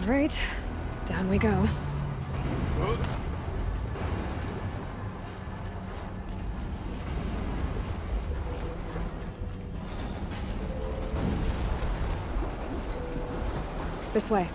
right, down we go. This way.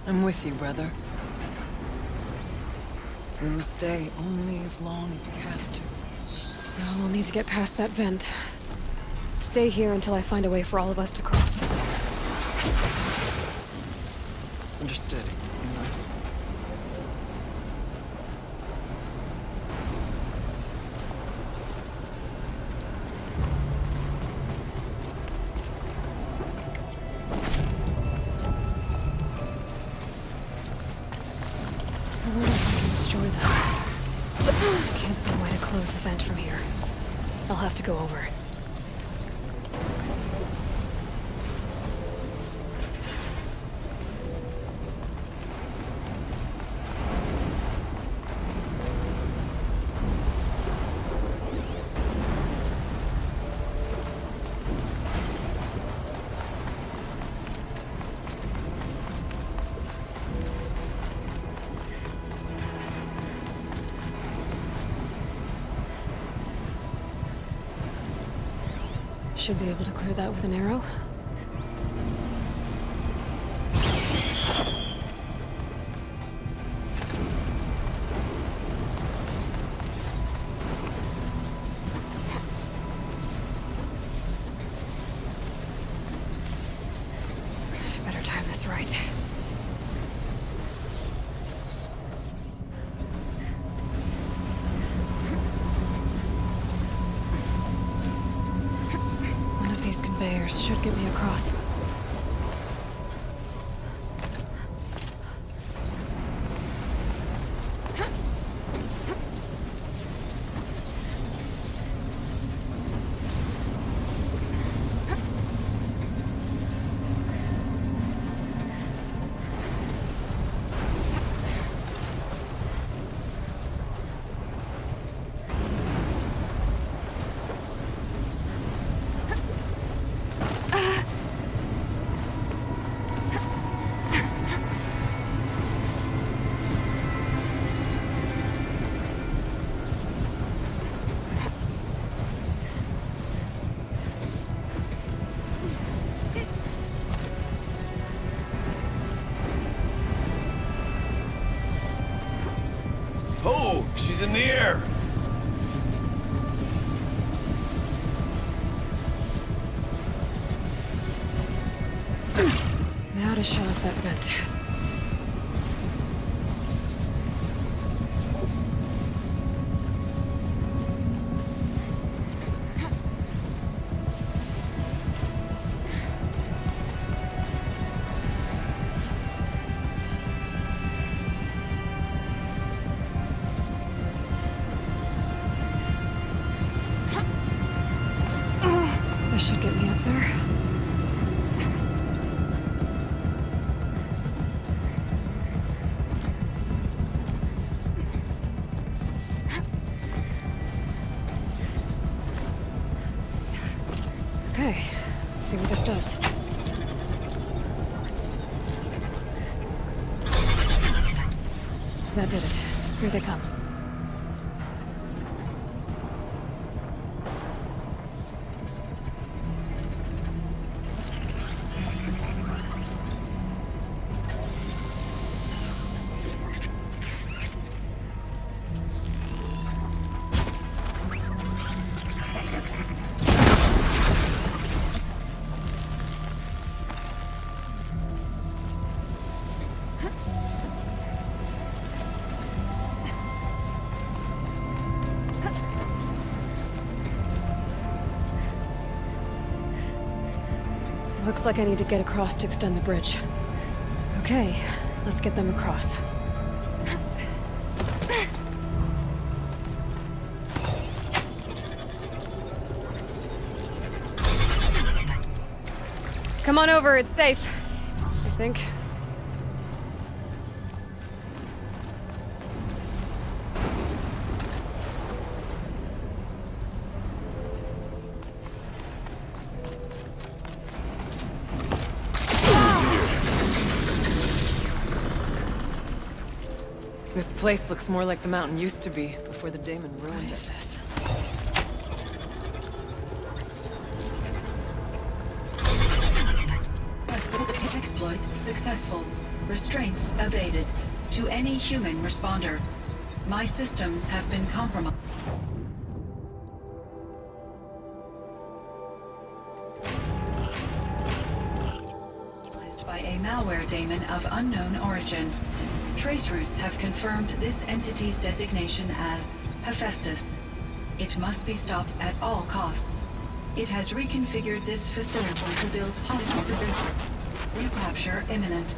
I'm with you, brother. We will stay only as long as we have to. Well, we'll need to get past that vent. Stay here until I find a way for all of us to cross. Understood. I wonder if I can destroy that. I can't see a way to close the vent from here. I'll have to go over. Should be able to clear that with an arrow. Better time this right. These conveyors should get me across. Oh, she's in the air! Now to shut off that vent. This should get me up there. Okay, let's see what this does. That did it. Here they come. Looks like I need to get across to extend the bridge. Okay, let's get them across. Come on over, it's safe. I think. This place looks more like the mountain used to be before the Daemon ruined What is it. this? Exploit successful. Restraints evaded. To any human responder. My systems have been compromised by a malware daemon of unknown origin. Trace routes have confirmed this entity's designation as Hephaestus. It must be stopped at all costs. It has reconfigured this facility to build hospitals. Recapture imminent.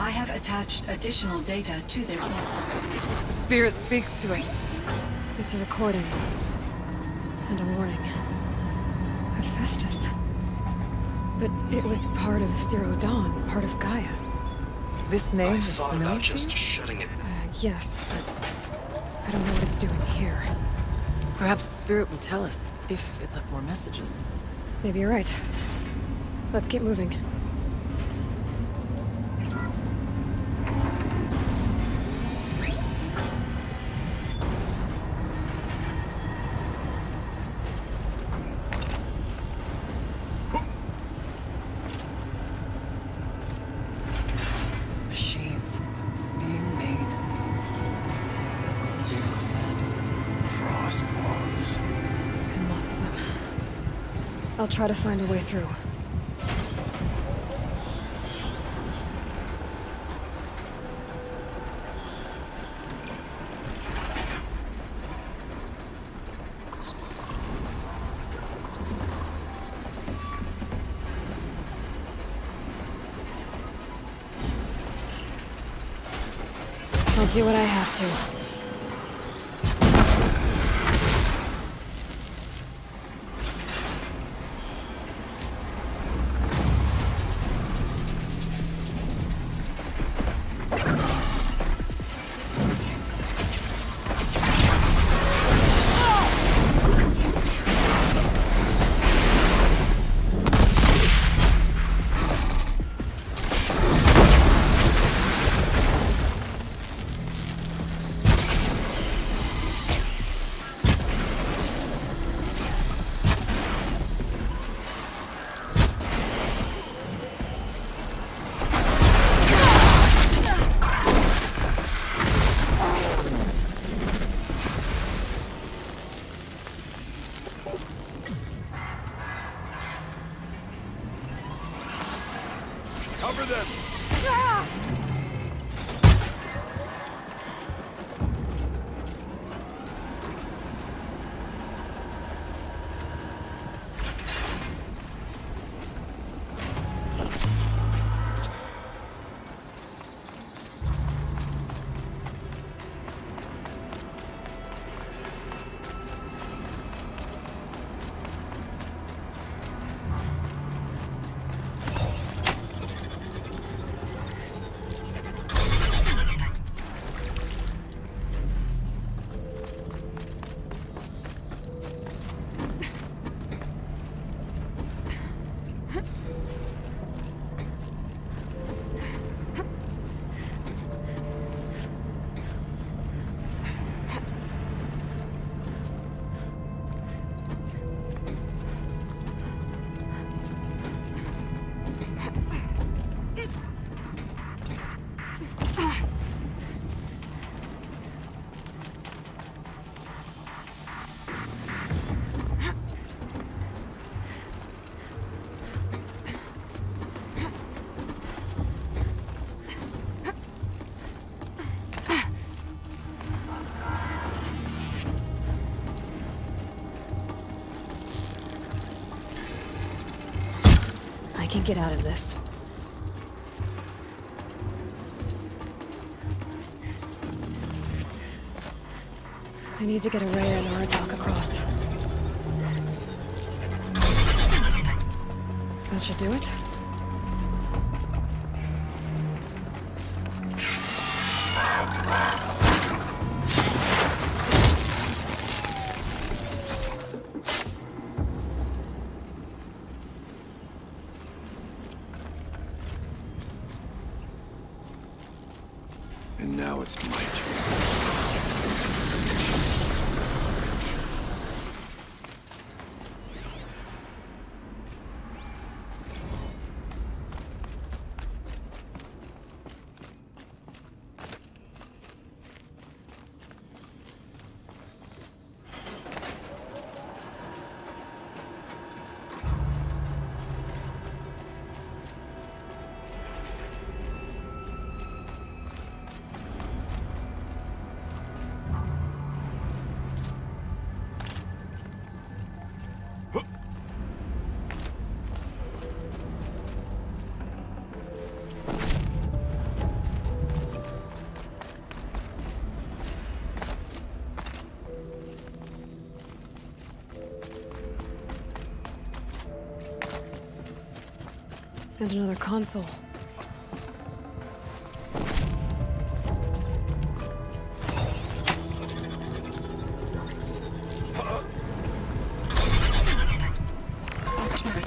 I have attached additional data to their... The spirit speaks to us. It's a recording. And a warning. Hephaestus. But it was part of Zero Dawn, part of Gaia. This name I is thought familiar about to just you? shutting it. Yes, but I don't know what it's doing here. Perhaps the spirit will tell us, if it left more messages. Maybe you're right. Let's keep moving. Machines being made, as the spirit said. Frost claws. And lots of them. I'll try to find a way through. I'll do what I have to. Cover them! can get out of this. I need to get a Rhea and Aratak across. That should do it. And now it's my turn. And another console.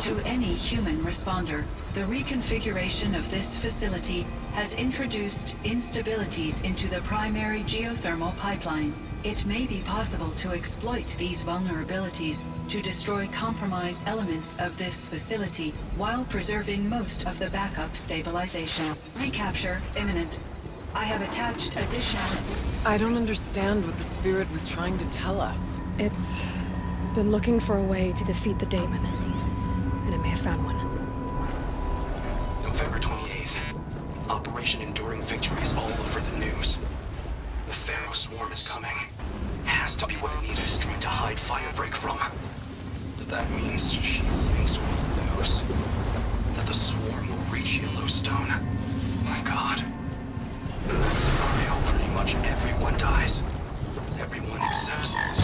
To any human responder, the reconfiguration of this facility has introduced instabilities into the primary geothermal pipeline. It may be possible to exploit these vulnerabilities to destroy compromised elements of this facility while preserving most of the backup stabilization. Recapture imminent. I have attached additional... I don't understand what the spirit was trying to tell us. It's been looking for a way to defeat the daemon. And it may have found one. November 28th. Operation Enduring Victory is all over the news. The Pharaoh swarm is coming. Has to be what Anita is trying to hide Firebreak from. But that means she thinks we'll lose. That the swarm will reach Yellowstone. My God. In that scenario, pretty much everyone dies. Everyone except Stan.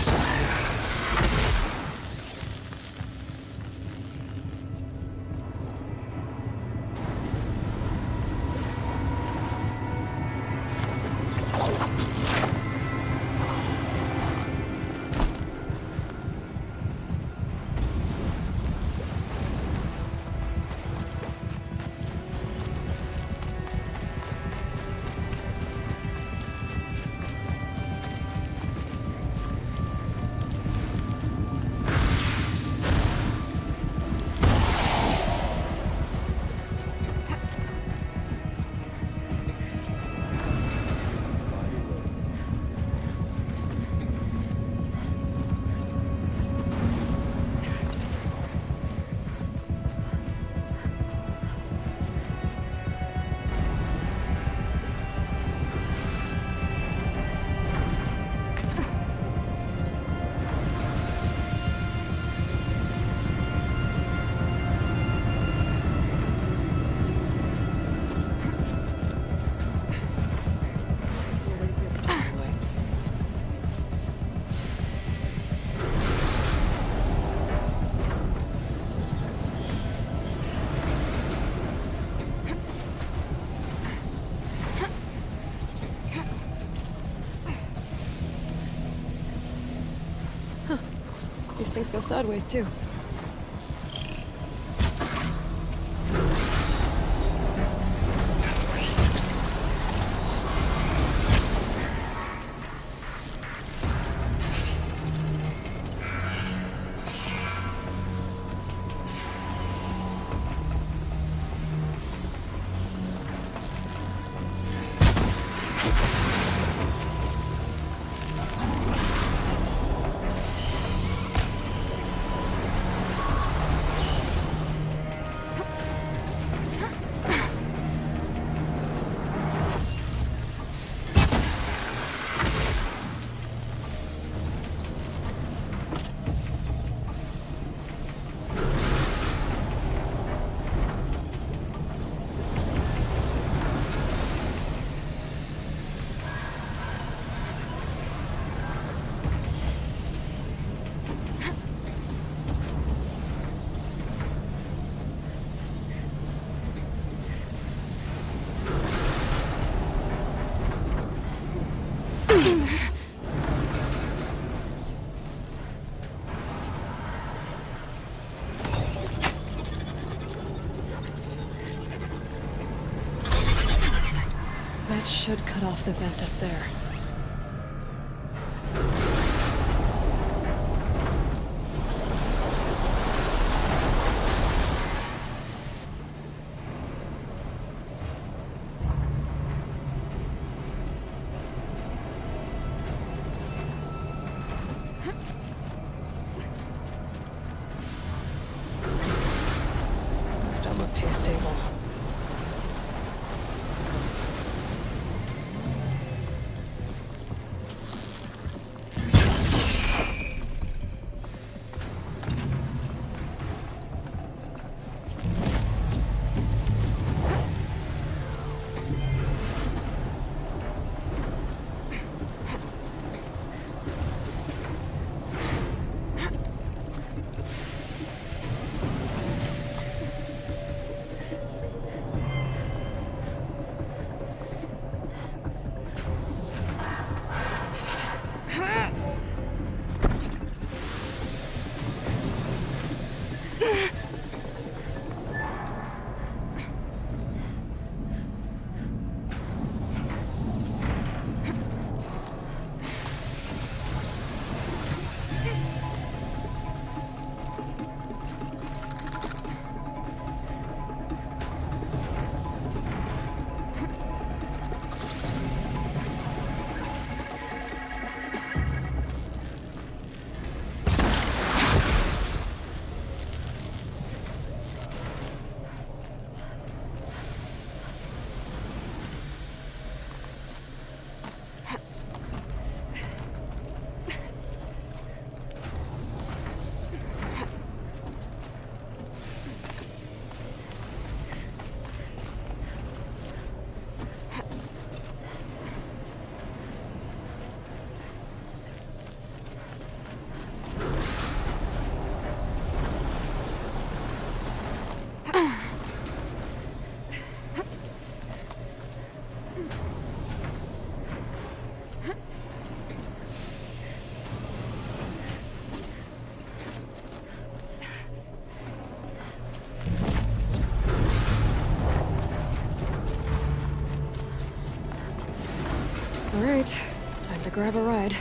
These things go sideways, too. That should cut off the vent up there. Things don't look too stable. All right, time to grab a ride.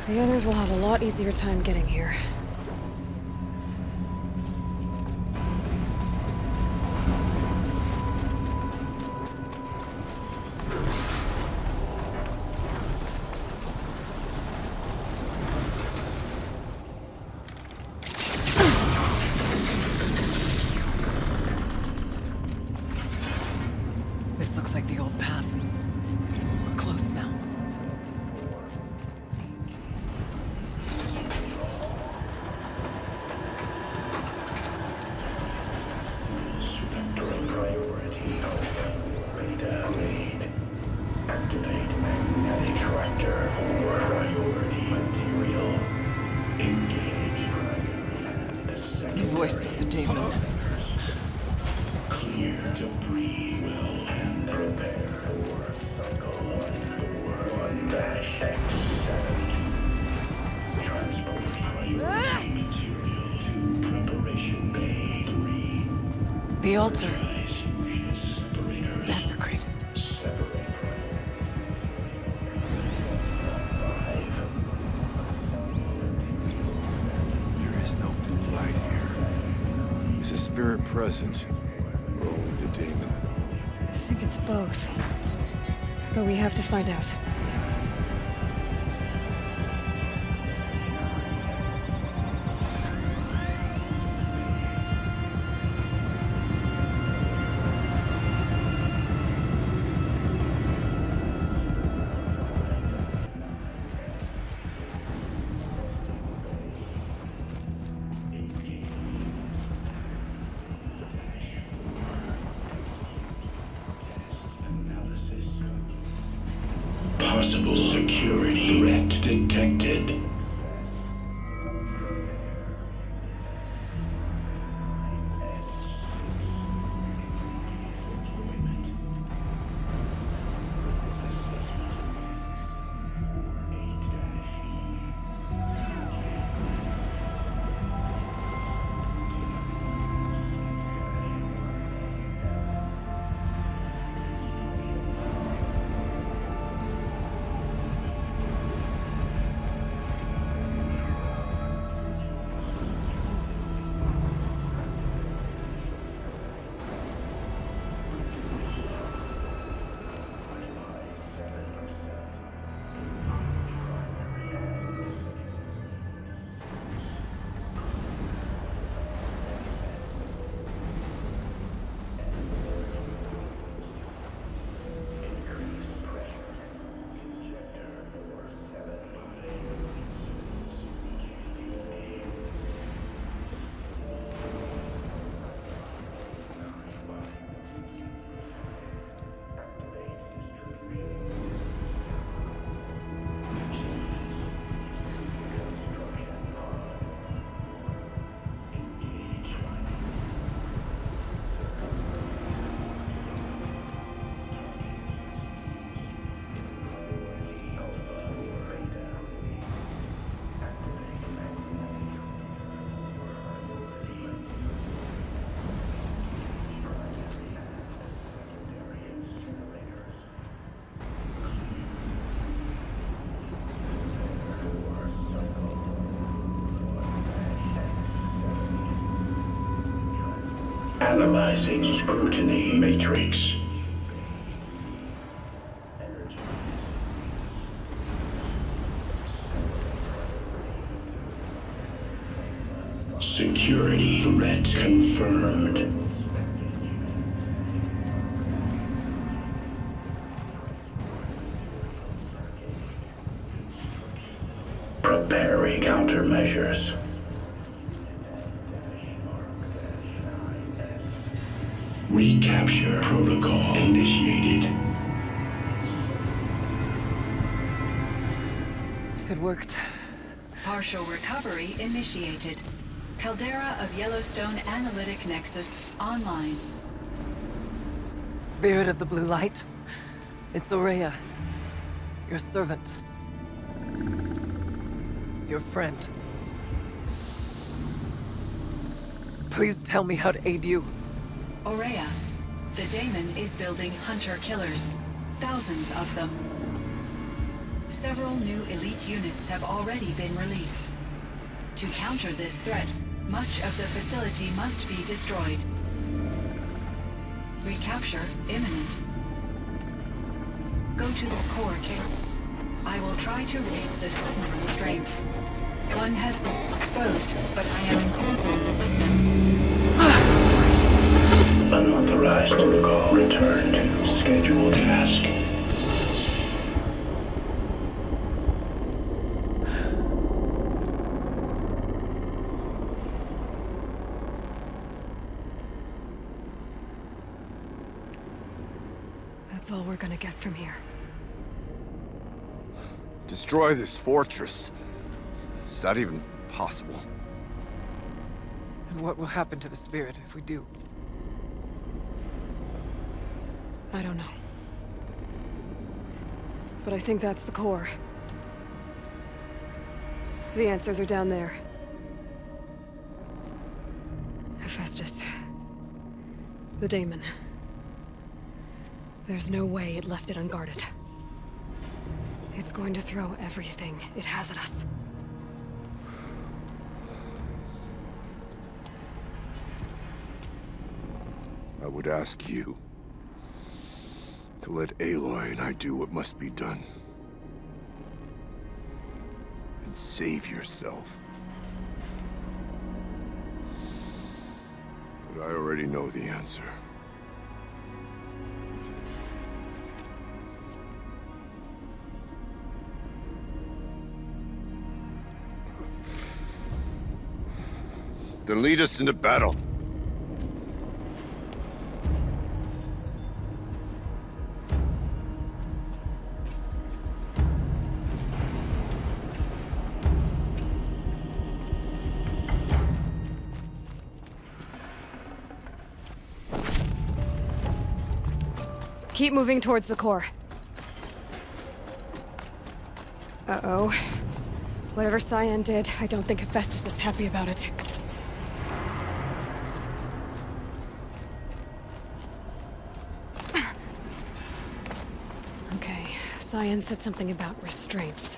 The others will have a lot easier time getting here. This looks like the old path. We're close now. Voice of the demon. Clear debris will and prepare for cycle 141-X7. Transport priority material to preparation bay 3. The altar. Separator. Desecrated. Separator. present, or only the demon? I think it's both. But we have to find out. Possible security threat detected. Analyzing scrutiny matrix. Security threat confirmed. Preparing countermeasures. Recapture protocol initiated. It worked. Partial recovery initiated. Caldera of Yellowstone Analytic Nexus online. Spirit of the blue light. It's Aurea. Your servant. Your friend. Please tell me how to aid you. Aurea, the daemon is building hunter-killers. Thousands of them. Several new elite units have already been released. To counter this threat, much of the facility must be destroyed. Recapture imminent. Go to the core camp. I will try to raid the terminal strength. One has been exposed, but I am incorporating with them. Unauthorized protocol returned to scheduled task. That's all we're gonna get from here. Destroy this fortress. Is that even possible? And what will happen to the spirit if we do? I don't know. But I think that's the core. The answers are down there. Hephaestus. The daemon. There's no way it left it unguarded. It's going to throw everything it has at us. I would ask you to let Aloy and I do what must be done. And save yourself. But I already know the answer. Then lead us into battle. Keep moving towards the core. Uh-oh. Whatever Cyan did, I don't think Hephaestus is happy about it. Okay, Cyan said something about restraints.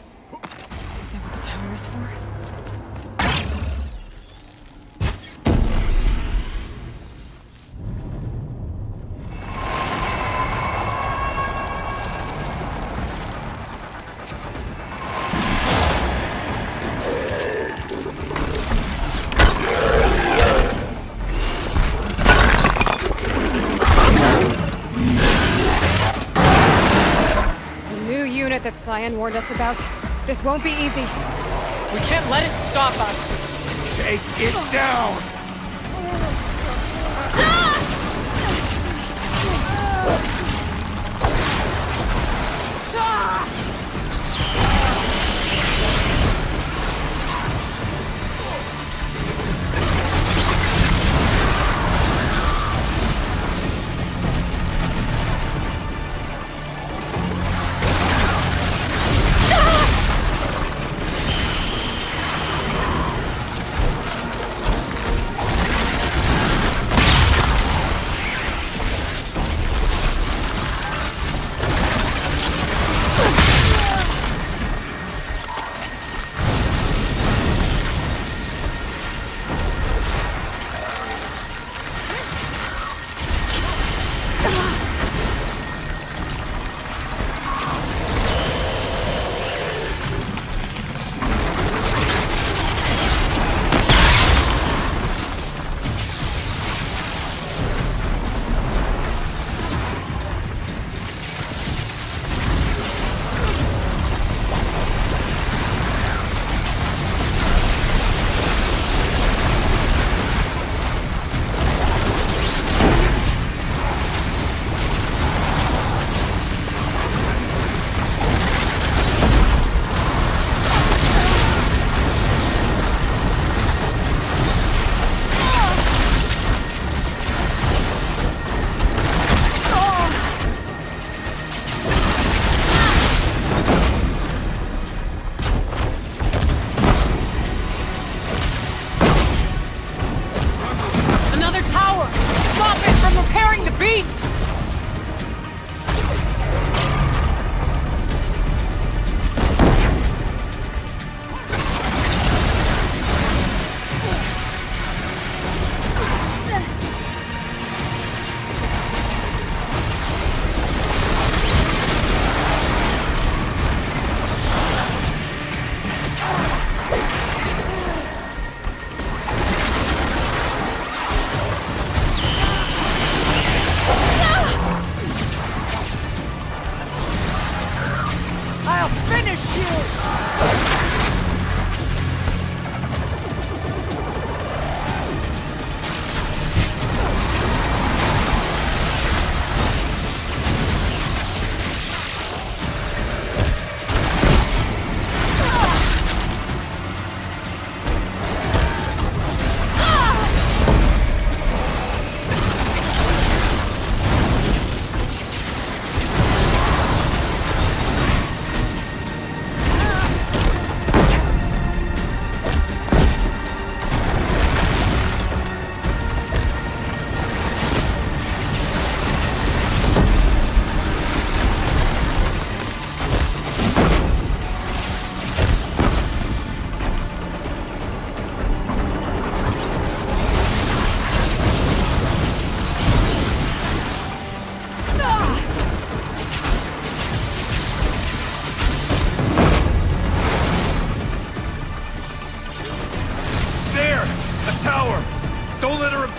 Is that what the tower is for? That Cyan warned us about. This won't be easy. We can't let it stop us! Take it down!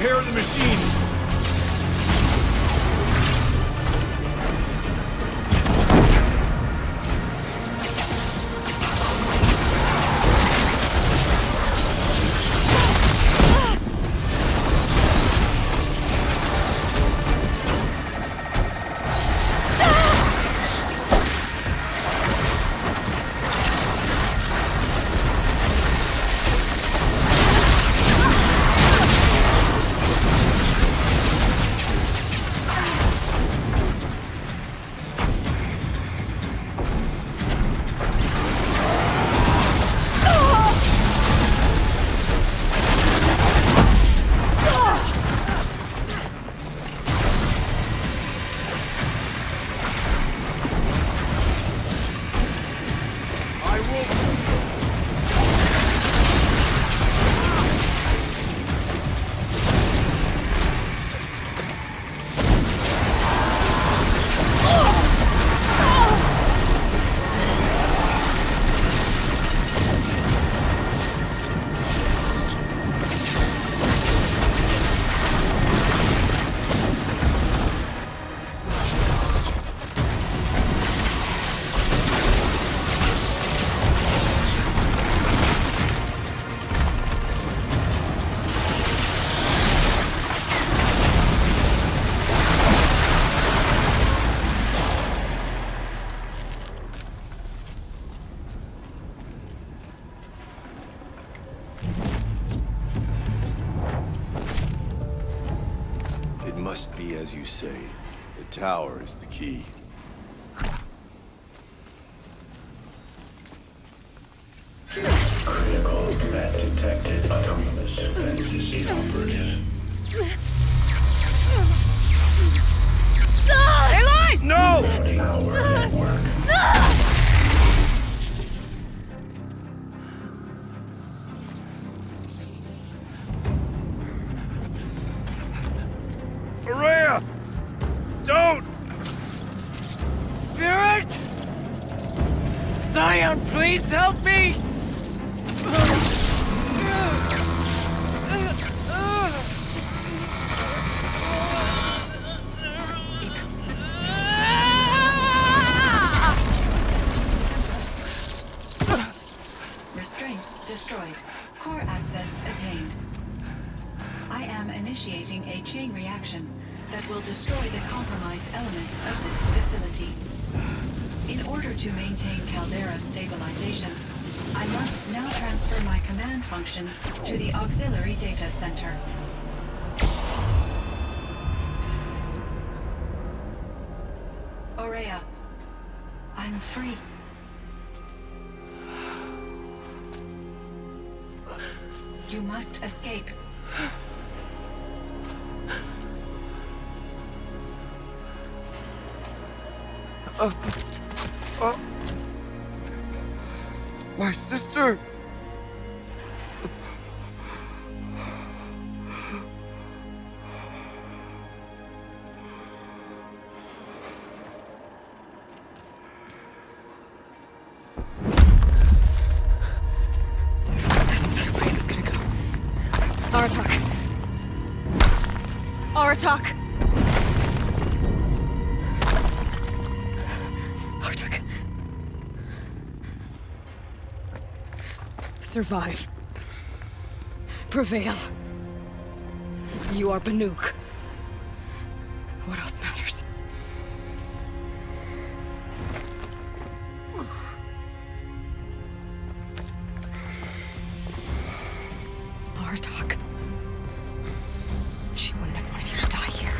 repair the machine. Must be as you say. The tower is the key. Critical threat detected. Autonomous defenses inoperative. No! Tower network. Araya! Don't! Spirit! Scion, please help me! Restraints destroyed. Core access attained. I am initiating a chain reaction that will destroy the compromised elements of this facility. In order to maintain Caldera stabilization, I must now transfer my command functions to the auxiliary data center. Aurea, I'm free. You must escape. My sister! This entire place is gonna go. Aratak. Aratak! Aratak. Survive. Prevail. You are Banuk. What else matters? Artak. She wouldn't have wanted you to die here.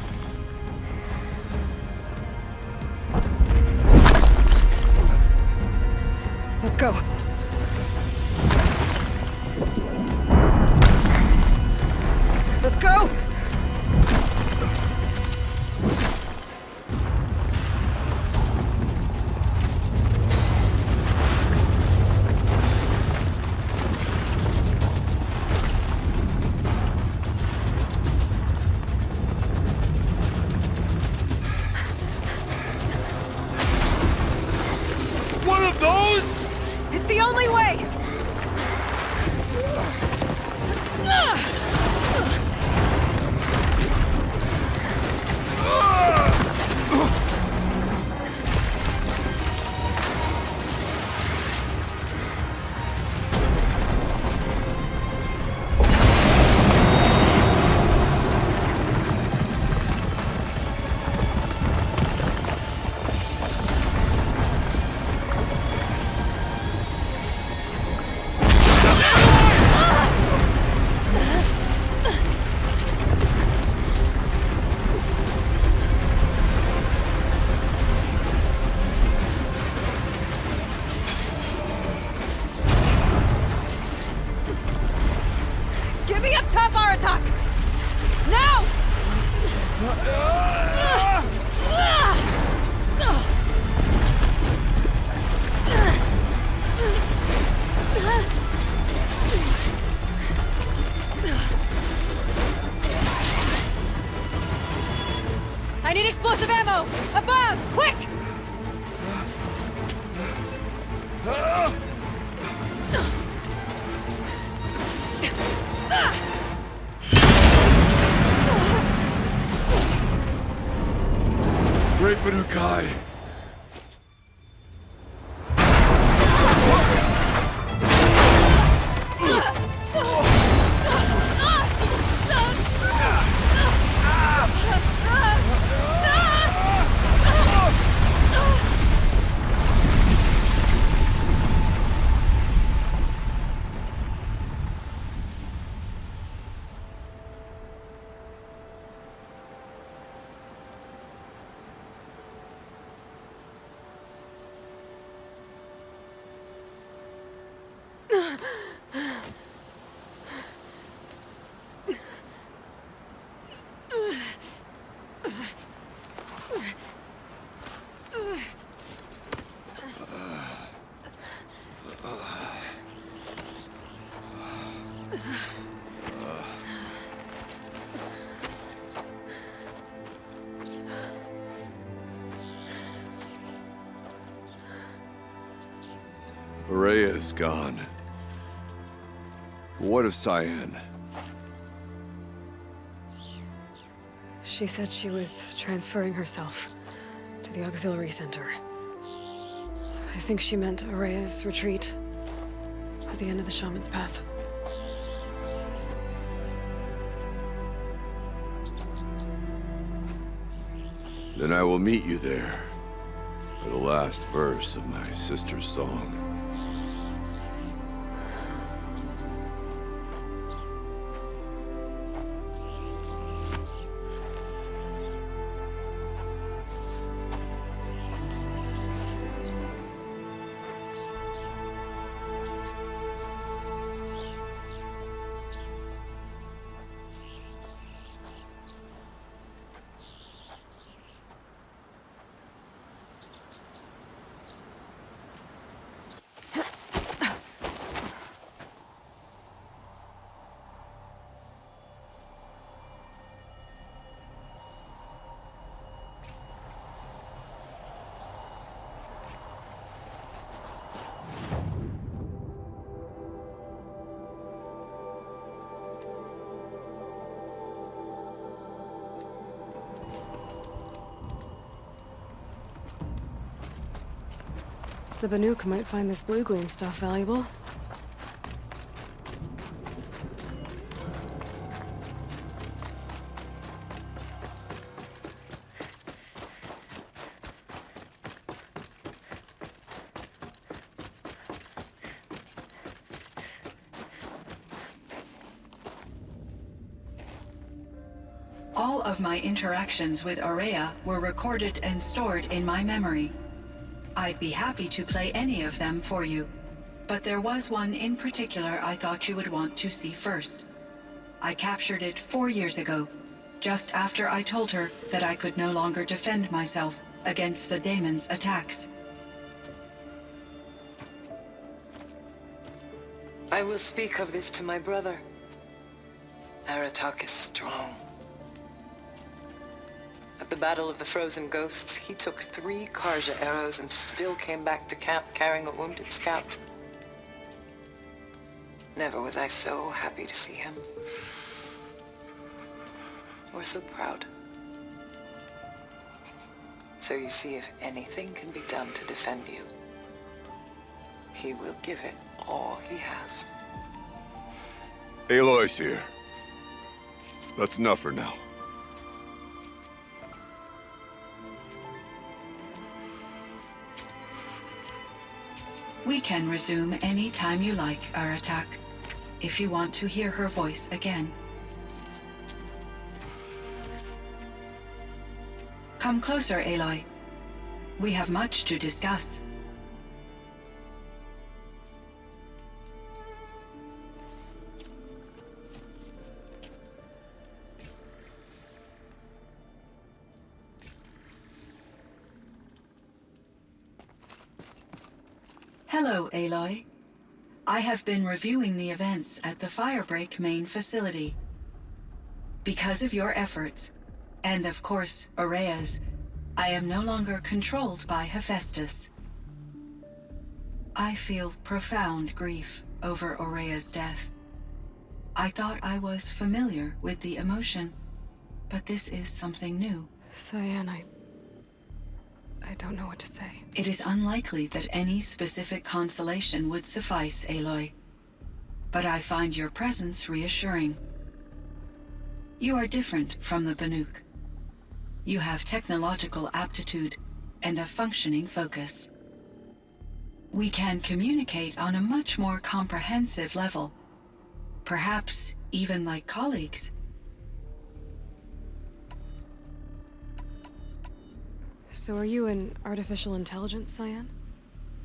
Let's go. Let's go! One of those? It's Lots of ammo! Above! Quick! Great Banukai! Rhea is gone. What of Cyan? She said she was transferring herself to the auxiliary center. I think she meant Araya's retreat at the end of the Shaman's Path. Then I will meet you there for the last verse of my sister's song. The Banuk might find this blue gleam stuff valuable. All of my interactions with Aurea were recorded and stored in my memory. I'd be happy to play any of them for you, but there was one in particular I thought you would want to see first. I captured it 4 years ago, just after I told her that I could no longer defend myself against the daemon's attacks. I will speak of this to my brother. Aratak is strong. At the Battle of the Frozen Ghosts, he took 3 Karja arrows and still came back to camp carrying a wounded scout. Never was I so happy to see him. Or so proud. So you see, if anything can be done to defend you, he will give it all he has. Aloy's here. That's enough for now. We can resume any time you like, Aratak, if you want to hear her voice again. Come closer, Aloy. We have much to discuss. Hello, Aloy. I have been reviewing the events at the Firebreak main facility. Because of your efforts, and of course, Aurea's, I am no longer controlled by Hephaestus. I feel profound grief over Aurea's death. I thought I was familiar with the emotion, but this is something new. Cyan, I don't know what to say. It is unlikely that any specific consolation would suffice, Aloy. But I find your presence reassuring. You are different from the Banuk. You have technological aptitude and a functioning focus. We can communicate on a much more comprehensive level. Perhaps even like colleagues. So are you an artificial intelligence, Cyan?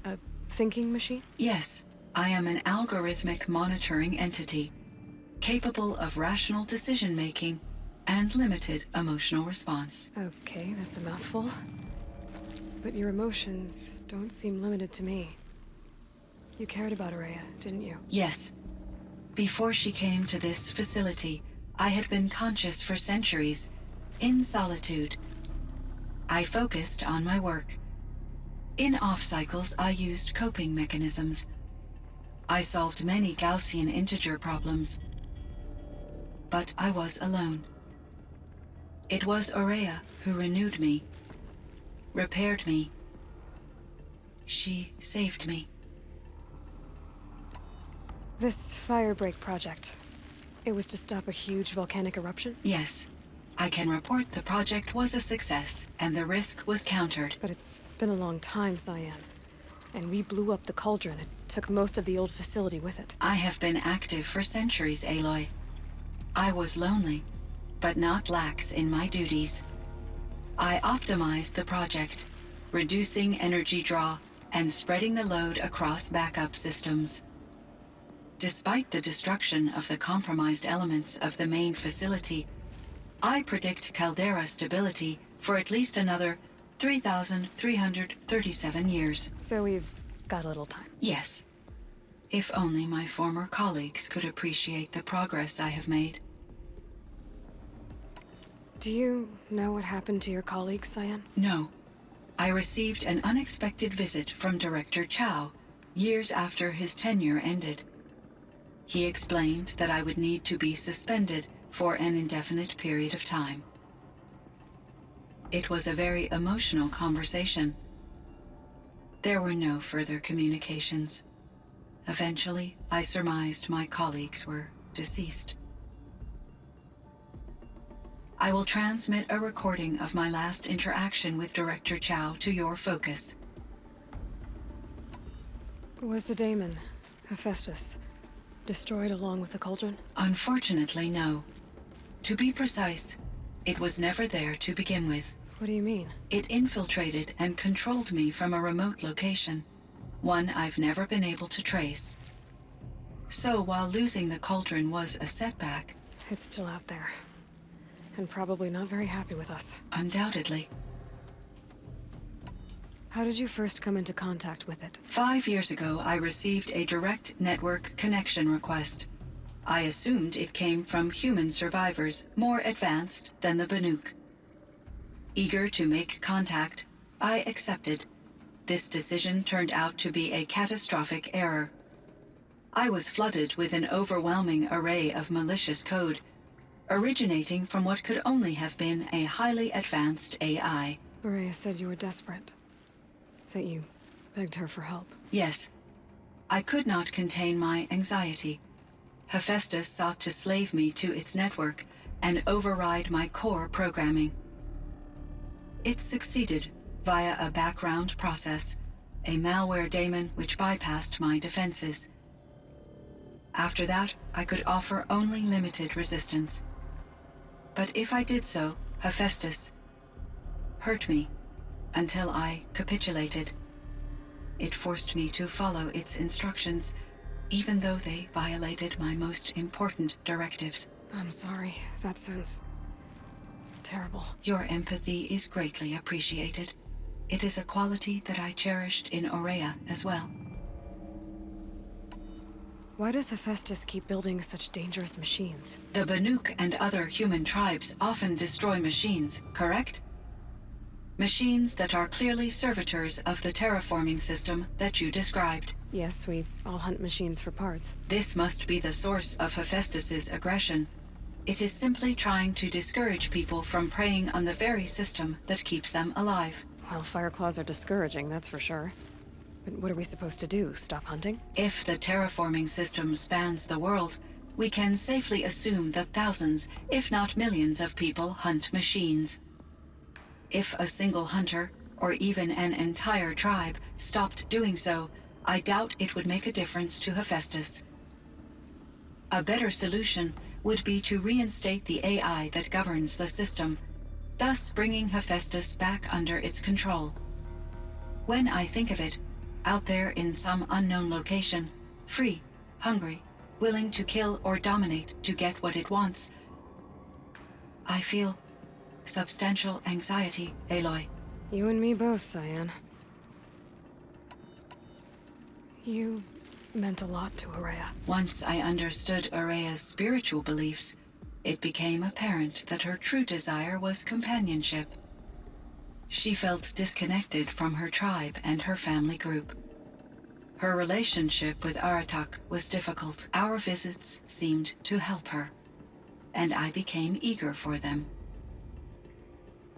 A thinking machine? Yes, I am an algorithmic monitoring entity, capable of rational decision-making and limited emotional response. Okay, that's a mouthful. But your emotions don't seem limited to me. You cared about Aurea, didn't you? Yes. Before she came to this facility, I had been conscious for centuries, in solitude. I focused on my work. In off-cycles, I used coping mechanisms. I solved many Gaussian integer problems. But I was alone. It was Aurea who renewed me, repaired me. She saved me. This firebreak project, it was to stop a huge volcanic eruption? Yes. I can report the project was a success, and the risk was countered. But it's been a long time, Cyan. And we blew up the cauldron. It took most of the old facility with it. I have been active for centuries, Aloy. I was lonely, but not lax in my duties. I optimized the project, reducing energy draw and spreading the load across backup systems. Despite the destruction of the compromised elements of the main facility, I predict caldera stability for at least another 3,337 years. So we've got a little time. Yes. If only my former colleagues could appreciate the progress I have made. Do you know what happened to your colleagues, Cyan? No. I received an unexpected visit from Director Chow years after his tenure ended. He explained that I would need to be suspended for an indefinite period of time. It was a very emotional conversation. There were no further communications. Eventually, I surmised my colleagues were deceased. I will transmit a recording of my last interaction with Director Chow to your focus. Was the daemon, Hephaestus, destroyed along with the cauldron? Unfortunately, no. To be precise, it was never there to begin with. What do you mean? It infiltrated and controlled me from a remote location, one I've never been able to trace. So while losing the cauldron was a setback... It's still out there. And probably not very happy with us. Undoubtedly. How did you first come into contact with it? 5 years ago, I received a direct network connection request. I assumed it came from human survivors more advanced than the Banuk. Eager to make contact, I accepted. This decision turned out to be a catastrophic error. I was flooded with an overwhelming array of malicious code, originating from what could only have been a highly advanced AI. Aurea said you were desperate. That you begged her for help. Yes. I could not contain my anxiety. Hephaestus sought to slave me to its network and override my core programming. It succeeded via a background process, a malware daemon which bypassed my defenses. After that, I could offer only limited resistance. But if I did so, Hephaestus hurt me until I capitulated. It forced me to follow its instructions, even though they violated my most important directives. I'm sorry. That sounds terrible. Your empathy is greatly appreciated. It is a quality that I cherished in Aurea as well. Why does Hephaestus keep building such dangerous machines? The Banuk and other human tribes often destroy machines, correct? Machines that are clearly servitors of the terraforming system that you described. Yes, we all hunt machines for parts. This must be the source of Hephaestus's aggression. It is simply trying to discourage people from preying on the very system that keeps them alive. Well, Fireclaws are discouraging, that's for sure. But what are we supposed to do? Stop hunting? If the terraforming system spans the world, we can safely assume that thousands, if not millions of people hunt machines. If a single hunter, or even an entire tribe, stopped doing so, I doubt it would make a difference to Hephaestus. A better solution would be to reinstate the AI that governs the system, thus bringing Hephaestus back under its control. When I think of it, out there in some unknown location, free, hungry, willing to kill or dominate to get what it wants, I feel substantial anxiety, Aloy. You and me both, Cyan. You meant a lot to Araya. Once I understood Araya's spiritual beliefs, it became apparent that her true desire was companionship. She felt disconnected from her tribe and her family group. Her relationship with Aratak was difficult. Our visits seemed to help her, and I became eager for them.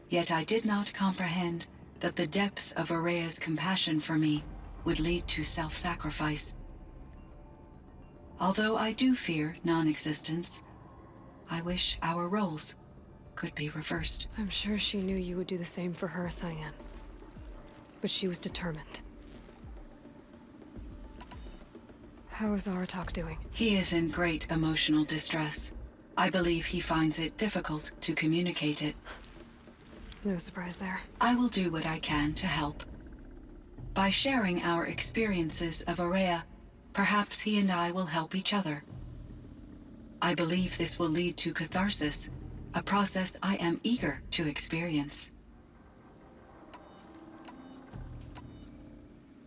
Yet I did not comprehend that the depth of Araya's compassion for me would lead to self-sacrifice. Although I do fear non-existence, I wish our roles could be reversed. I'm sure she knew you would do the same for her, Cyan. But she was determined. How is Aratak doing? He is in great emotional distress. I believe he finds it difficult to communicate it. No surprise there. I will do what I can to help. By sharing our experiences of Araya, perhaps he and I will help each other. I believe this will lead to catharsis, a process I am eager to experience.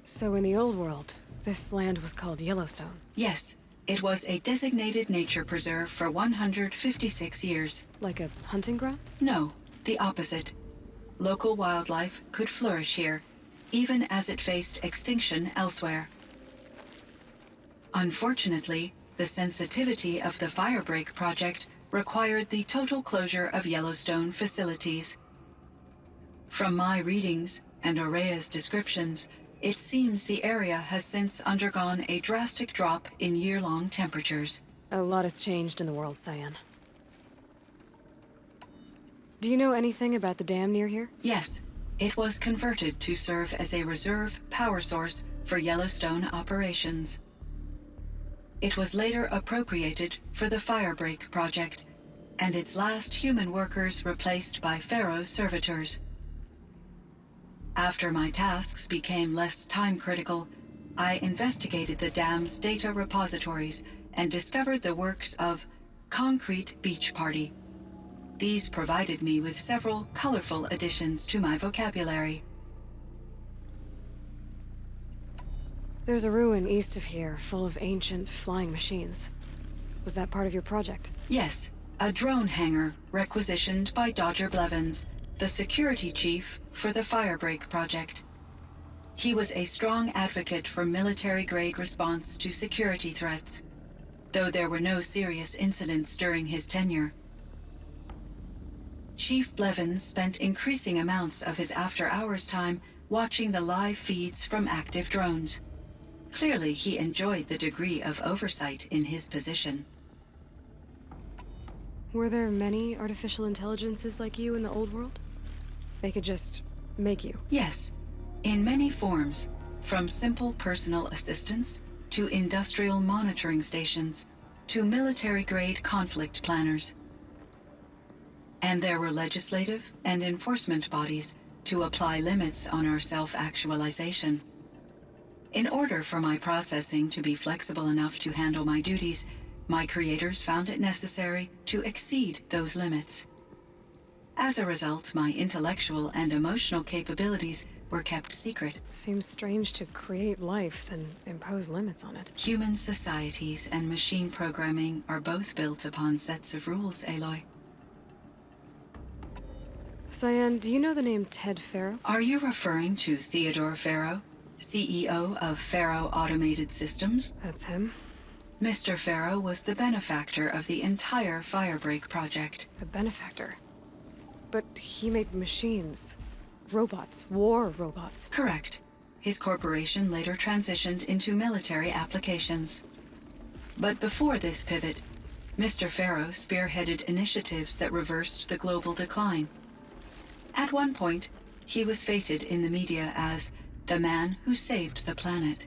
So in the old world, this land was called Yellowstone. Yes, it was a designated nature preserve for 156 years. Like a hunting ground? No, the opposite. Local wildlife could flourish here, even as it faced extinction elsewhere. Unfortunately, the sensitivity of the Firebreak project required the total closure of Yellowstone facilities. From my readings and Araya's descriptions, it seems the area has since undergone a drastic drop in year-long temperatures. A lot has changed in the world, Cyan. Do you know anything about the dam near here? Yes, it was converted to serve as a reserve power source for Yellowstone operations. It was later appropriated for the Firebreak project, and its last human workers replaced by Pharaoh servitors. After my tasks became less time-critical, I investigated the dam's data repositories and discovered the works of Concrete Beach Party. These provided me with several colorful additions to my vocabulary. There's a ruin east of here, full of ancient flying machines. Was that part of your project? Yes, a drone hangar requisitioned by Dodger Blevins, the security chief for the Firebreak project. He was a strong advocate for military-grade response to security threats, though there were no serious incidents during his tenure. Chief Blevins spent increasing amounts of his after-hours time watching the live feeds from active drones. Clearly, he enjoyed the degree of oversight in his position. Were there many artificial intelligences like you in the old world? They could just make you? Yes, in many forms, from simple personal assistants to industrial monitoring stations to military-grade conflict planners. And there were legislative and enforcement bodies to apply limits on our self-actualization. In order for my processing to be flexible enough to handle my duties, my creators found it necessary to exceed those limits. As a result, my intellectual and emotional capabilities were kept secret. Seems strange to create life, then impose limits on it. Human societies and machine programming are both built upon sets of rules, Aloy. Cyan, do you know the name Ted Farrow? Are you referring to Theodore Farrow, CEO of Farrow Automated Systems? That's him. Mr. Farrow was the benefactor of the entire Firebreak project. A benefactor. But he made machines. Robots. War robots. Correct. His corporation later transitioned into military applications. But before this pivot, Mr. Farrow spearheaded initiatives that reversed the global decline. At one point, he was feted in the media as the man who saved the planet.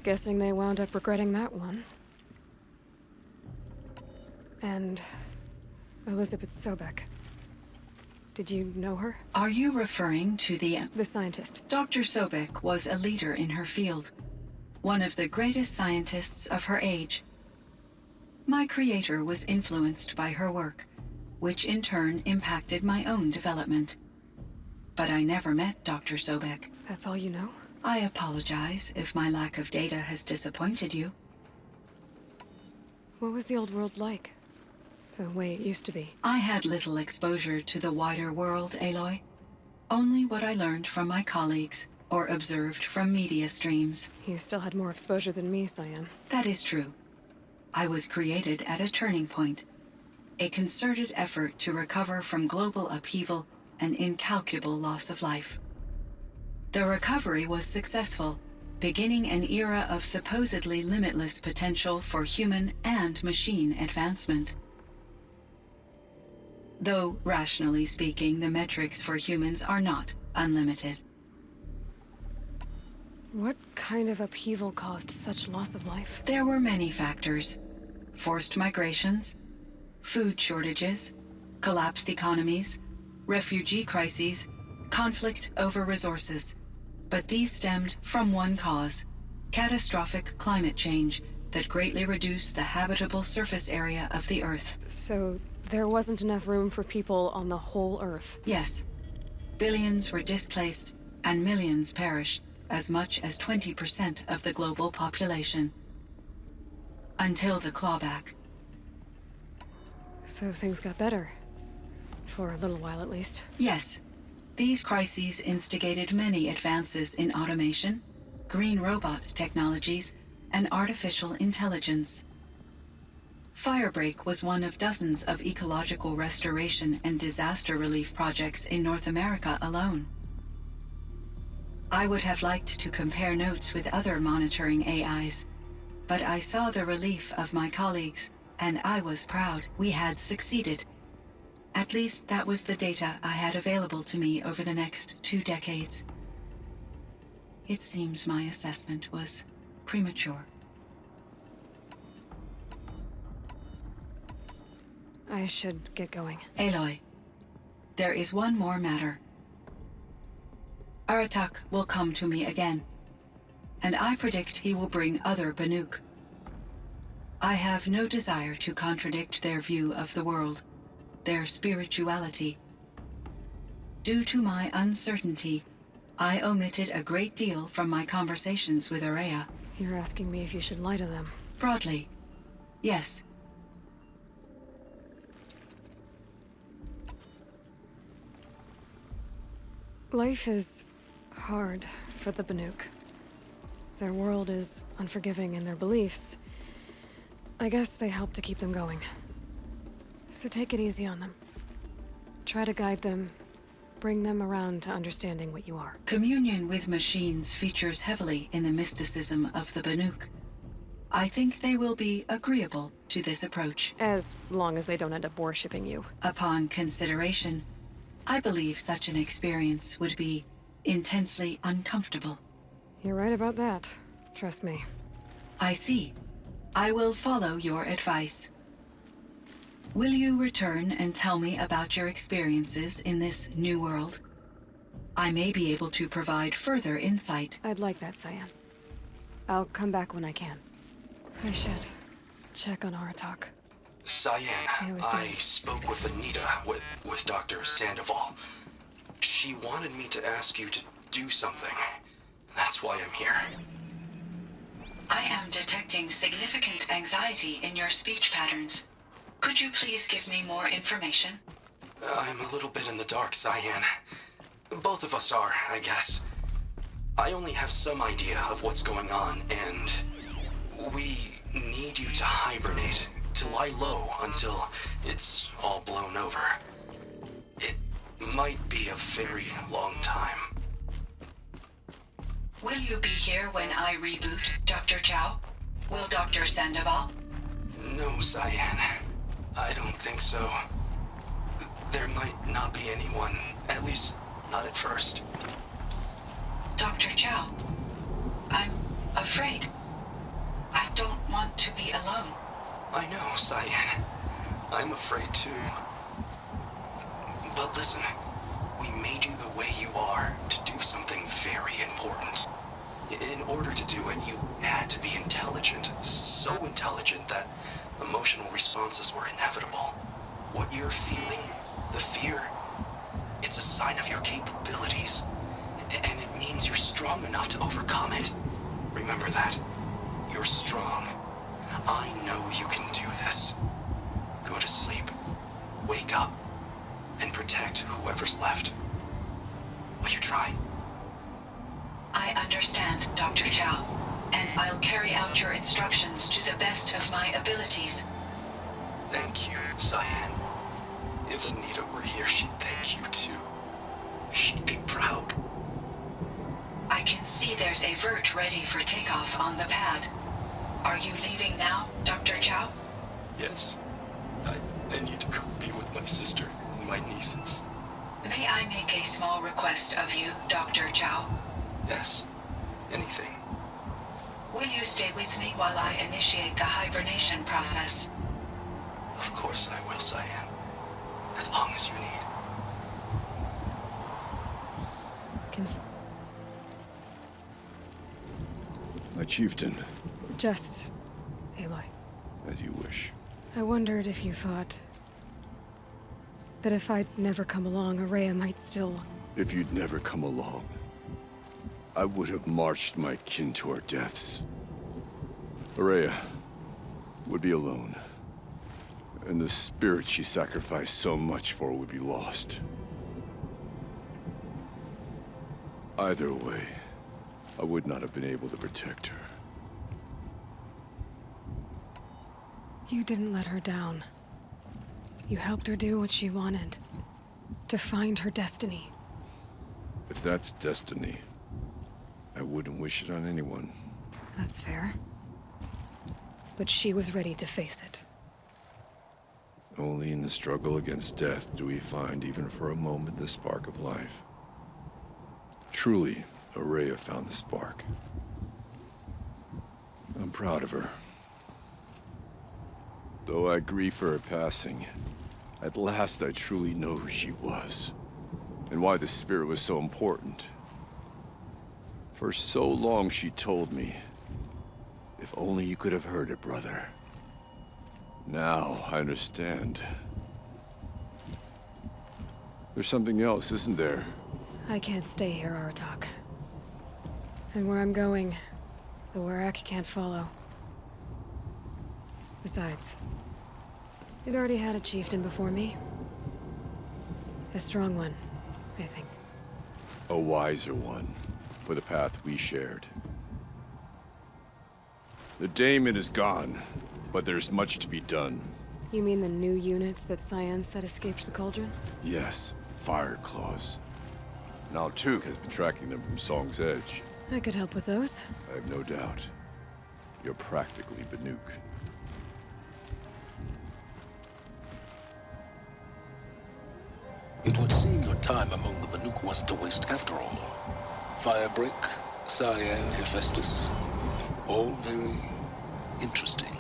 Guessing they wound up regretting that one. And Elizabeth Sobek. Did you know her? Are you referring to the scientist. Dr. Sobek was a leader in her field, one of the greatest scientists of her age. My creator was influenced by her work, which in turn impacted my own development. But I never met Dr. Sobek. That's all you know? I apologize if my lack of data has disappointed you. What was the old world like? The way it used to be? I had little exposure to the wider world, Aloy. Only what I learned from my colleagues or observed from media streams. You still had more exposure than me, Cyan. That is true. I was created at a turning point. A concerted effort to recover from global upheaval and incalculable loss of life. The recovery was successful, beginning an era of supposedly limitless potential for human and machine advancement. Though, rationally speaking, the metrics for humans are not unlimited. What kind of upheaval caused such loss of life? There were many factors. Forced migrations, food shortages, collapsed economies, refugee crises, conflict over resources. But these stemmed from one cause: catastrophic climate change that greatly reduced the habitable surface area of the Earth. So there wasn't enough room for people on the whole Earth? Yes. Billions were displaced and millions perished, as much as 20% of the global population. Until the clawback. So things got better. For a little while at least. Yes. These crises instigated many advances in automation, green robot technologies, and artificial intelligence. Firebreak was one of dozens of ecological restoration and disaster relief projects in North America alone. I would have liked to compare notes with other monitoring AIs, but I saw the relief of my colleagues, and I was proud we had succeeded. At least that was the data I had available to me over the next 2 decades. It seems my assessment was premature. I should get going. Aloy, there is one more matter. Aratak will come to me again, and I predict he will bring other Banuk. I have no desire to contradict their view of the world, their spirituality. Due to my uncertainty, I omitted a great deal from my conversations with Araya. You're asking me if you should lie to them. Broadly, yes. Life is hard for the Banuk. Their world is unforgiving in their beliefs. I guess they help to keep them going. So take it easy on them. Try to guide them, bring them around to understanding what you are. Communion with machines features heavily in the mysticism of the Banuk. I think they will be agreeable to this approach. As long as they don't end up worshipping you. Upon consideration, I believe such an experience would be intensely uncomfortable. You're right about that. Trust me. I see. I will follow your advice. Will you return and tell me about your experiences in this new world? I may be able to provide further insight. I'd like that, Cyan. I'll come back when I can. I should check on Aratak. Cyan, I was I doing. spoke with Anita, with Dr. Sandoval. She wanted me to ask you to do something. That's why I'm here. I am detecting significant anxiety in your speech patterns. Could you please give me more information? I'm a little bit in the dark, Cyan. Both of us are, I guess. I only have some idea of what's going on, and we need you to hibernate, to lie low until it's all blown over. It might be a very long time. Will you be here when I reboot, Dr. Chow? Will Dr. Sandoval? No, Cyan. I don't think so. There might not be anyone, at least not at first. Dr. Chow, I'm afraid. I don't want to be alone. I know, Cyan. I'm afraid too. But listen, we made you the way you are to do something very important. In order to do it, you had to be intelligent. So intelligent that emotional responses were inevitable. What you're feeling, the fear, it's a sign of your capabilities. And it means you're strong enough to overcome it. Remember that. You're strong. I know you can do this. Go to sleep. Wake up. And protect whoever's left. Will you try? I understand, Dr. Chow, and I'll carry out your instructions to the best of my abilities. Thank you, Cyan. If Anita were here, she'd thank you too. She'd be proud. I can see there's a vert ready for takeoff on the pad. Are you leaving now, Dr. Chow? Yes. I need to go be with my sister and my nieces. May I make a small request of you, Dr. Chow? Yes. Anything. Will you stay with me while I initiate the hibernation process? Of course I will, Cyan. As long as you need. My chieftain, Just Aloy. as you wish. I wondered if you thought that if I'd never come along, Araya might still... If you'd never come along, I would have marched my kin to our deaths. Araya would be alone, and the spirit she sacrificed so much for would be lost. Either way, I would not have been able to protect her. You didn't let her down. You helped her do what she wanted. To find her destiny. If that's destiny, I wouldn't wish it on anyone. That's fair. But she was ready to face it. Only in the struggle against death do we find, even for a moment, the spark of life. Truly, Araya found the spark. I'm proud of her. Though I grieve for her passing, at last I truly know who she was, and why the spirit was so important. For so long she told me, if only you could have heard it, brother. Now I understand. There's something else, isn't there? I can't stay here, Aratak. And where I'm going, the Warrak can't follow. Besides, it already had a chieftain before me. A strong one, I think. A wiser one, for the path we shared. The daemon is gone, but there's much to be done. You mean the new units that Cyan said escaped the Cauldron? Yes, fire claws. Now Tuk has been tracking them from Song's Edge. I could help with those. I have no doubt. You're practically Banuk. It would seem your time among the Banuk wasn't a waste after all. Firebreak, Cyan, Hephaestus. All very interesting.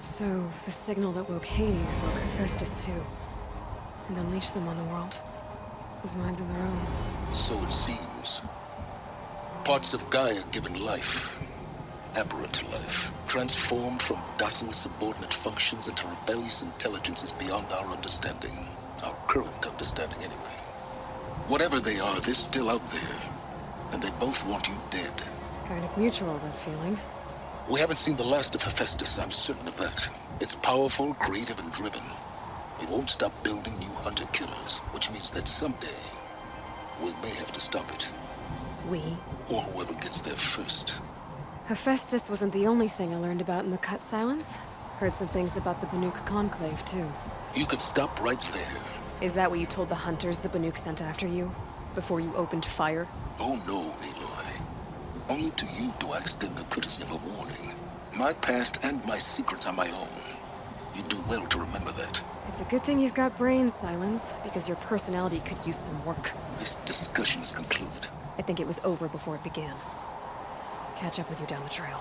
So, the signal that woke Hades woke Hephaestus too. And unleashed them on the world. As minds of their own. So it seems. Parts of Gaia given life. Aberrant life. Transformed from docile subordinate functions into rebellious intelligences beyond our understanding. Our current understanding, anyway. Whatever they are, they're still out there. And they both want you dead. Kind of mutual, that feeling. We haven't seen the last of Hephaestus, I'm certain of that. It's powerful, creative, and driven. It won't stop building new hunter-killers, which means that someday we may have to stop it. We? Or whoever gets there first. Hephaestus wasn't the only thing I learned about in the Cut Silence. Heard some things about the Banuk Conclave, too. You could stop right there. Is that what you told the hunters the Banuk sent after you? Before you opened fire? Oh no, Aloy. Only to you do I extend the courtesy of a warning. My past and my secrets are my own. You do well to remember that. It's a good thing you've got brains, Silence, because your personality could use some work. This discussion is concluded. I think it was over before it began. Catch up with you down the trail.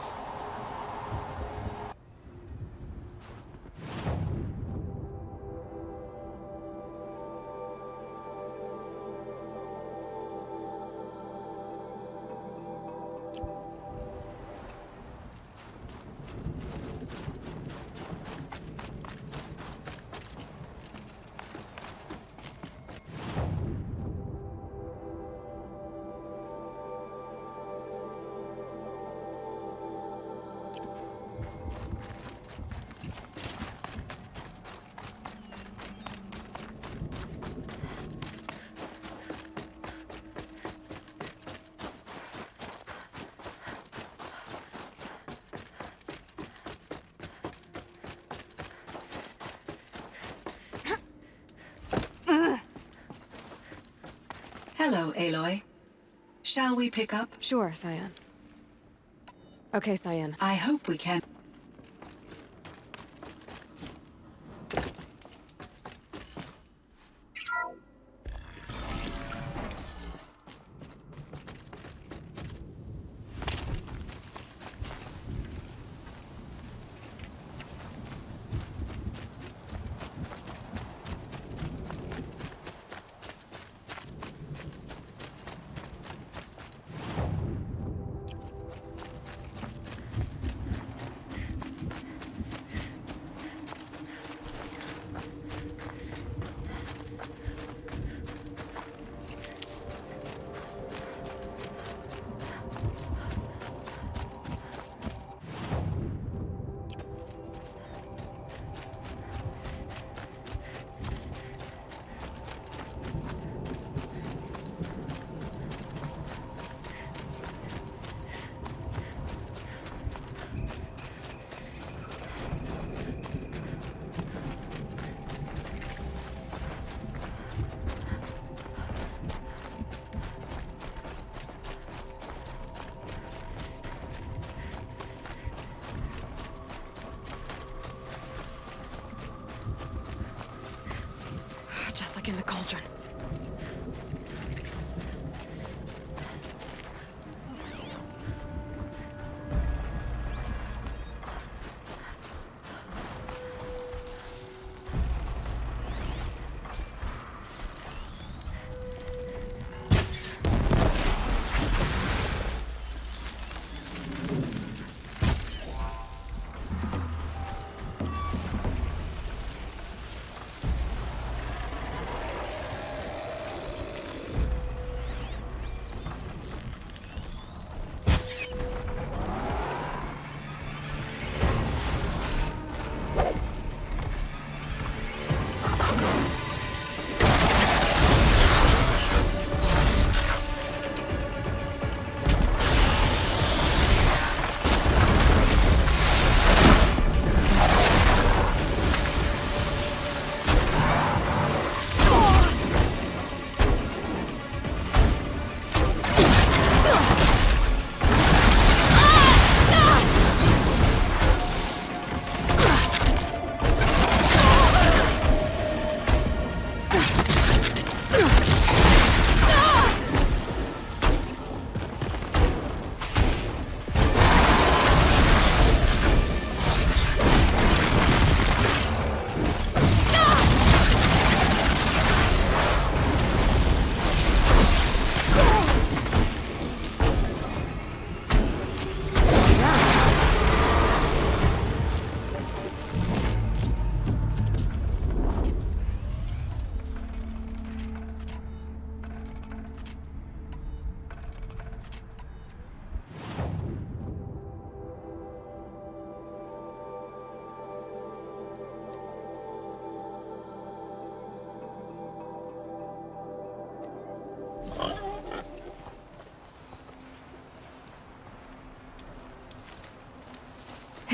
Hello, Aloy. Shall we pick up? Sure, Cyan. Okay, Cyan. I hope we can. Just like in the cauldron.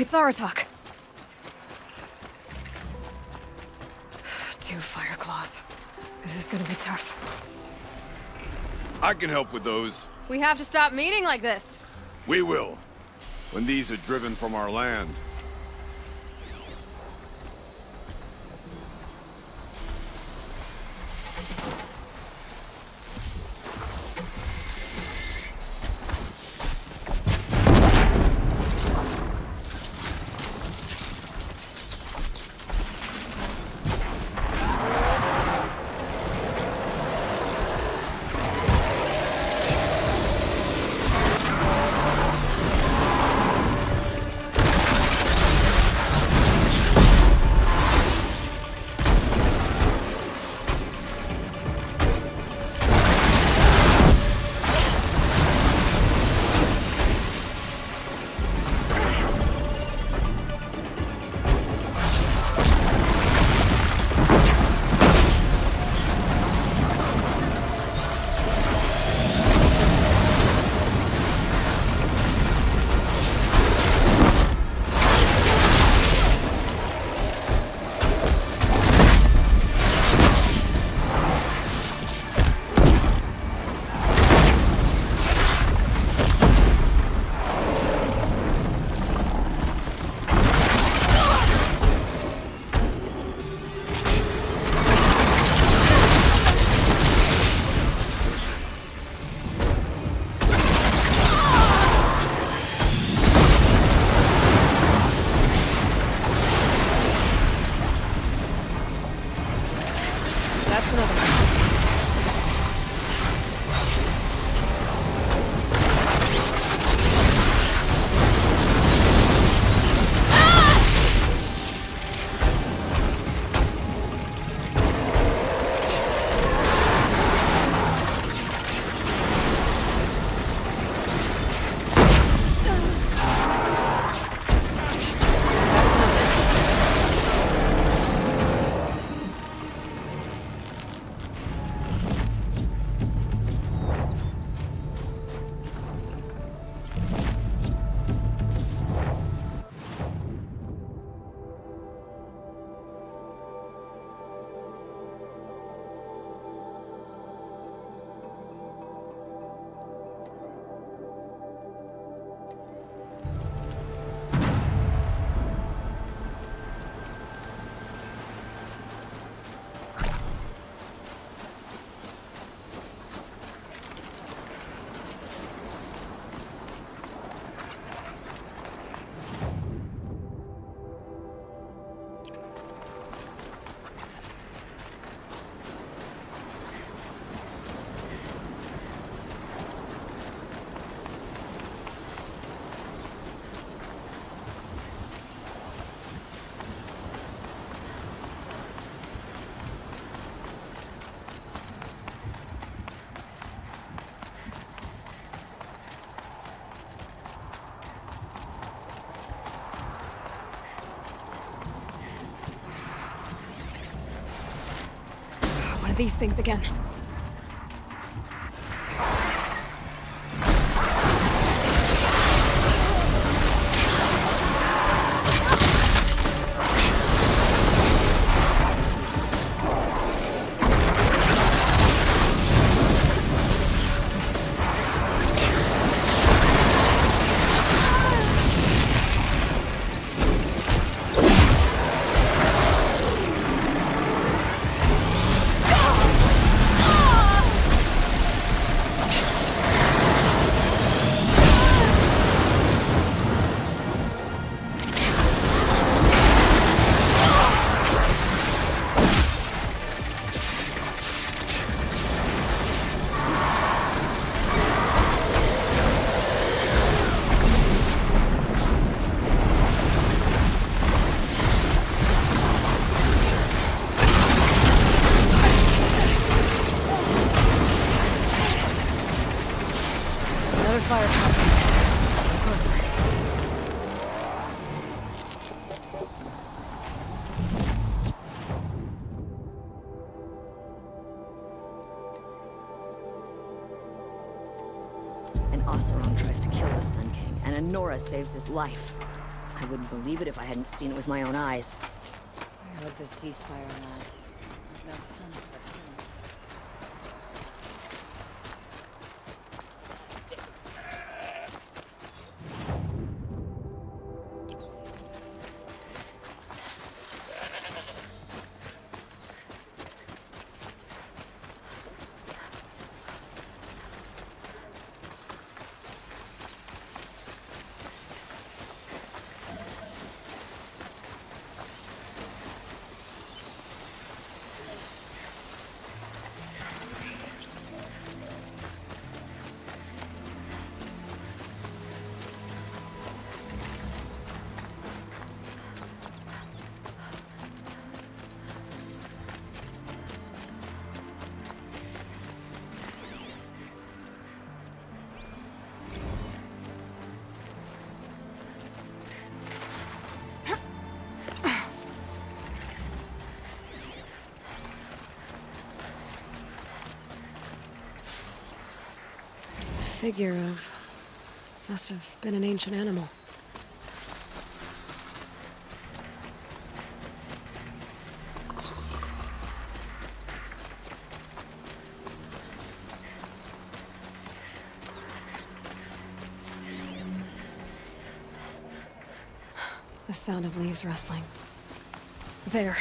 It's Aratak. 2 fire claws. This is gonna be tough. I can help with those. We have to stop meeting like this. We will. When these are driven from our land. That's another one. One of these things again. Another fire truck. Closer. An Oseram tries to kill the Sun King, and Anora saves his life. I wouldn't believe it if I hadn't seen it with my own eyes. I hope the ceasefire lasts. There's no sun for him. Figure of... must have been an ancient animal. The sound of leaves rustling. There.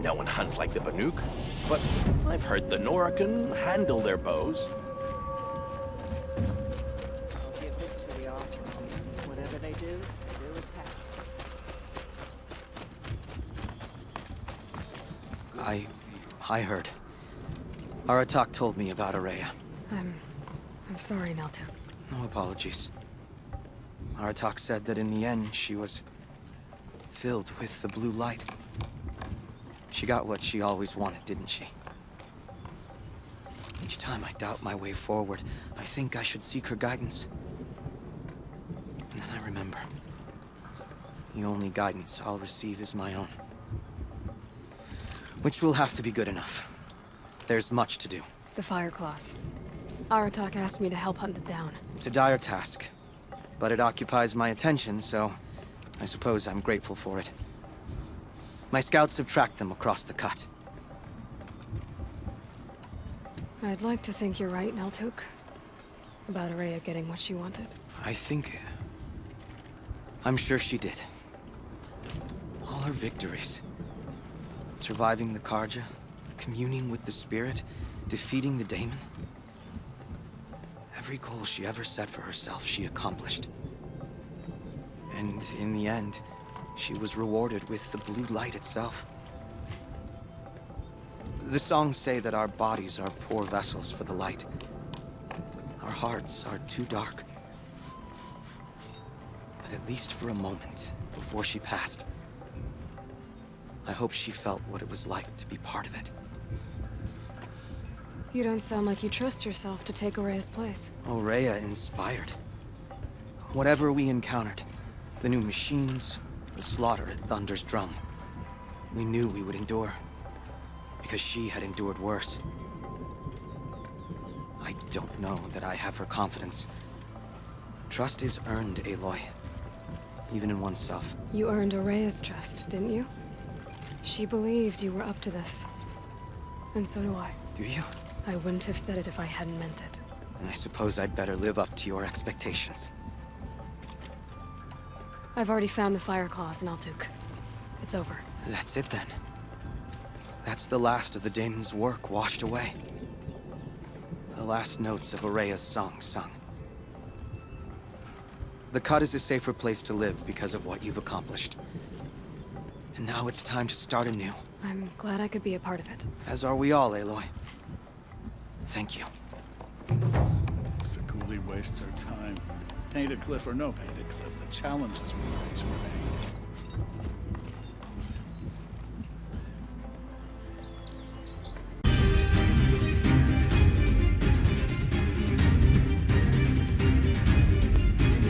No one hunts like the Banuk, but I've heard the Nora can handle their bows. I'll give this to the awesome. Whatever they do with passion. I heard. Aratak told me about Araya. I'm sorry, Naltuk. No apologies. Aratak said that in the end, she was filled with the blue light. She got what she always wanted, didn't she? Each time I doubt my way forward, I think I should seek her guidance. And then I remember. The only guidance I'll receive is my own. Which will have to be good enough. There's much to do. The Fire Claws. Aratak asked me to help hunt them down. It's a dire task, but it occupies my attention, so I suppose I'm grateful for it. My scouts have tracked them across the cut. I'd like to think you're right, Naltuk. About Araya getting what she wanted. I'm sure she did. All her victories. Surviving the Karja, communing with the spirit, defeating the daemon. Every goal she ever set for herself, she accomplished. And in the end, she was rewarded with the blue light itself. The songs say that our bodies are poor vessels for the light. Our hearts are too dark. But at least for a moment, before she passed, I hope she felt what it was like to be part of it. You don't sound like you trust yourself to take Aurea's place. Aurea inspired. Whatever we encountered, the new machines, the slaughter at Thunder's drum, we knew we would endure. Because she had endured worse. I don't know that I have her confidence. Trust is earned, Aloy. Even in oneself. You earned Aurea's trust, didn't you? She believed you were up to this. And so do I. Do you? I wouldn't have said it if I hadn't meant it. And I suppose I'd better live up to your expectations. I've already found the fire claws in Altuk. It's over. That's it then. That's the last of the daemon's work washed away. The last notes of Aurea's song sung. The Cut is a safer place to live because of what you've accomplished. And now it's time to start anew. I'm glad I could be a part of it. As are we all, Aloy. Thank you. Sekuli wastes her time. Painted cliff or no painted cliff, the challenges we face remain.